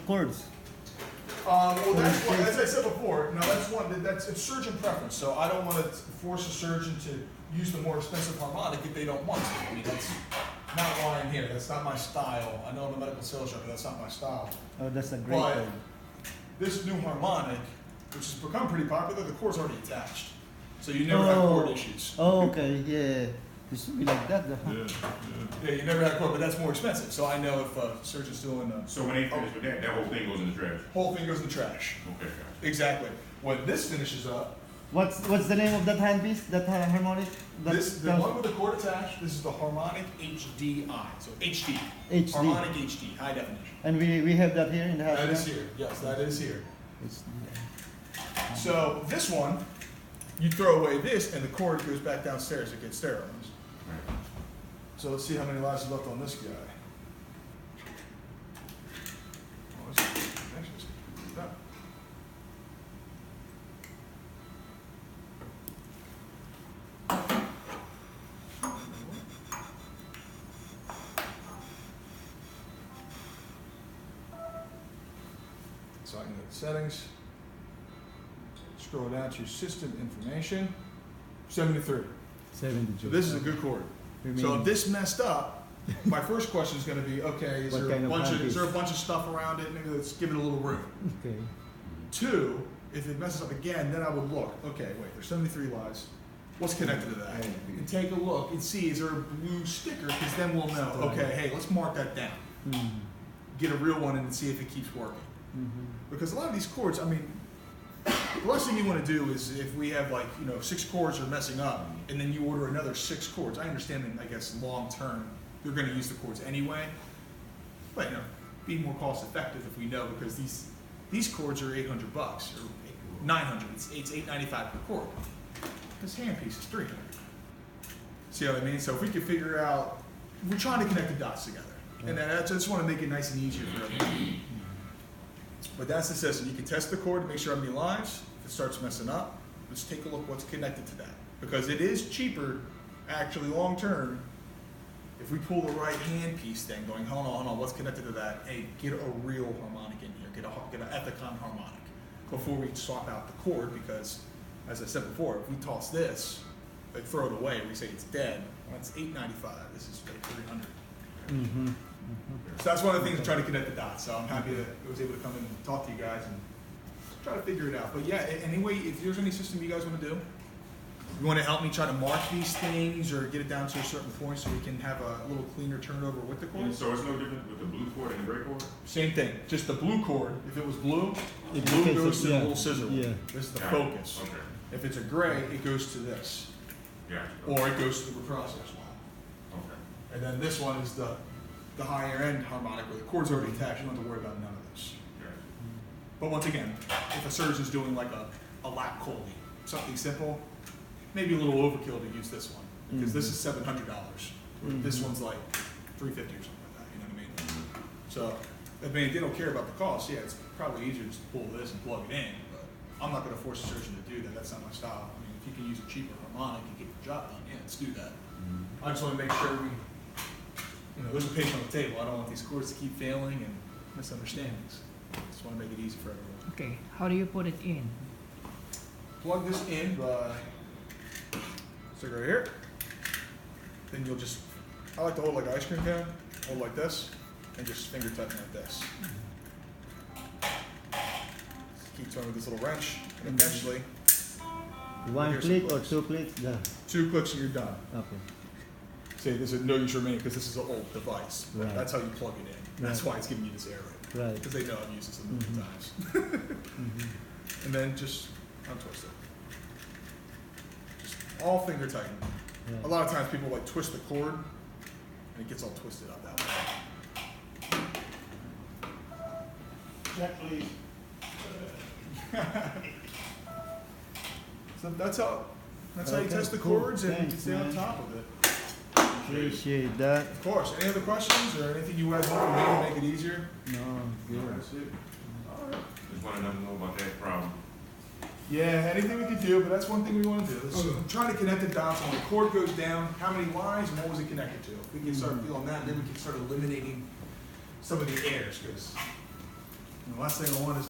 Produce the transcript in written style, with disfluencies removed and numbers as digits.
Chords. Well, that's one, as I said before, now that's one, it's surgeon preference, so I don't want to force a surgeon to use the more expensive harmonic if they don't want to. I mean, that's not why I'm here, that's not my style. I know I'm a medical sales rep, but that's not my style. Oh, that's a great But chord. this new harmonic, which has become pretty popular, the cord's already attached. So you never have cord issues. Oh, okay, yeah. It should be like that, though. Yeah, you never had cord, but that's more expensive. So I know if a surgeon's doing So when they finish with that whole thing goes in the trash? whole thing goes in the trash. Okay, gotcha. Exactly. When this finishes up, What's the name of that handpiece? That harmonic? That the one with the cord attached, this is the Harmonic HDI. So HD. HD. Harmonic HD, high definition. And we have that here in the house. That is now? here. Yes, that is here. It's, So this one, you throw away this and the cord goes back downstairs. It gets sterilized. Right. So let's see how many lives is left on this guy. Oh, this is actually done. So I can go to settings, scroll down to your system information, 73. 72. So this is a good cord. So if this messed up, my first question is going to be, okay, is What there, kind of is there a handpiece? bunch of stuff around it? Maybe let's give it a little room. Okay. Two, if it messes up again, then I would look. Okay, wait, there's 73 lives. What's connected to that? And take a look and see, is there a blue sticker? Because then we'll know, okay, hey, let's mark that down. Mm-hmm. Get a real one and see if it keeps working. Mm-hmm. Because a lot of these cords, I mean, the last thing you want to do is if we have like, 6 cords are messing up and then you order another 6 cords. I understand that, I guess, long term, you're going to use the cords anyway. But, be more cost effective if we know, because these cords are $800 or $900. It's $895 per cord. This handpiece is $300. See what I mean? So if we can figure out, we're trying to connect the dots together. And I just want to make it nice and easier for everyone. But that's the system. You can test the cord to make sure how many lives. If it starts messing up, let's take a look what's connected to that. Because it is cheaper, actually, long term, if we pull the right handpiece thing, going, hold on, what's connected to that? Hey, get a real harmonic in here. Get an Ethicon Harmonic before we swap out the cord, because, as I said before, if we toss this, like throw it away, we say it's dead, well, it's $895. This is like $300. Mm-hmm. So that's one of the things I'm trying to connect the dots. So I'm happy that I was able to come in and talk to you guys and try to figure it out. But yeah, anyway, if there's any system you guys want to do, you want to help me try to mark these things or get it down to a certain point so we can have a little cleaner turnover with the cord. So it's no different with the blue cord and the gray cord? Same thing, just the blue cord. If it was blue, the It blue fits goes it, to the yeah. little scissor one. Yeah. This is the Got it. focus. Okay. If it's a gray, it goes to this. Gotcha. Or it goes to the reprocessor one. Okay. And then this one is the higher end harmonic where the cord's already attached. You don't have to worry about none of this. Gotcha. But once again, if a surgeon's doing like a lap chole, something simple, maybe a little overkill to use this one, because this is $700. This one's like $350 or something like that. You know what I mean? So, I mean, if they don't care about the cost, yeah, it's probably easier just to pull this and plug it in. But I'm not going to force a surgeon to do that. That's not my style. I mean, if you can use a cheaper harmonic and get the job done, yeah, let's do that. I just want to make sure there's a patient on the table. I don't want these cords to keep failing and misunderstandings. Just want to make it easy for everyone. Okay, how do you put it in? Plug this in by, stick right here. Then you'll just, I like to hold like an ice cream cone, hold like this, and just finger tighten like this. Just keep turning with this little wrench, and eventually, One Here's click some or clicks. 2 clicks? Yeah. 2 clicks and you're done. Okay. See, this is no use remaining because this is an old device. Right. That's how you plug it in. That's Right. why it's giving you this error. Right. Because they know I've used this a million times. And then just untwist it. Just all finger tighten. Right. A lot of times people like twist the cord and it gets all twisted up that way. Check, please. So that's how you Okay, test the cool. cords and you Thanks, can stay on man. top of it. Appreciate that. Of course. Any other questions or anything you guys want me to make it easier? No, good. That's it. Just wanted them to know about that problem. Yeah, anything we can do, but that's one thing we want to do. So I'm trying to connect the dots. When the cord goes down, how many lines and what was it connected to? If we can start feeling that, then we can start eliminating some of the errors. Because And the last thing I want is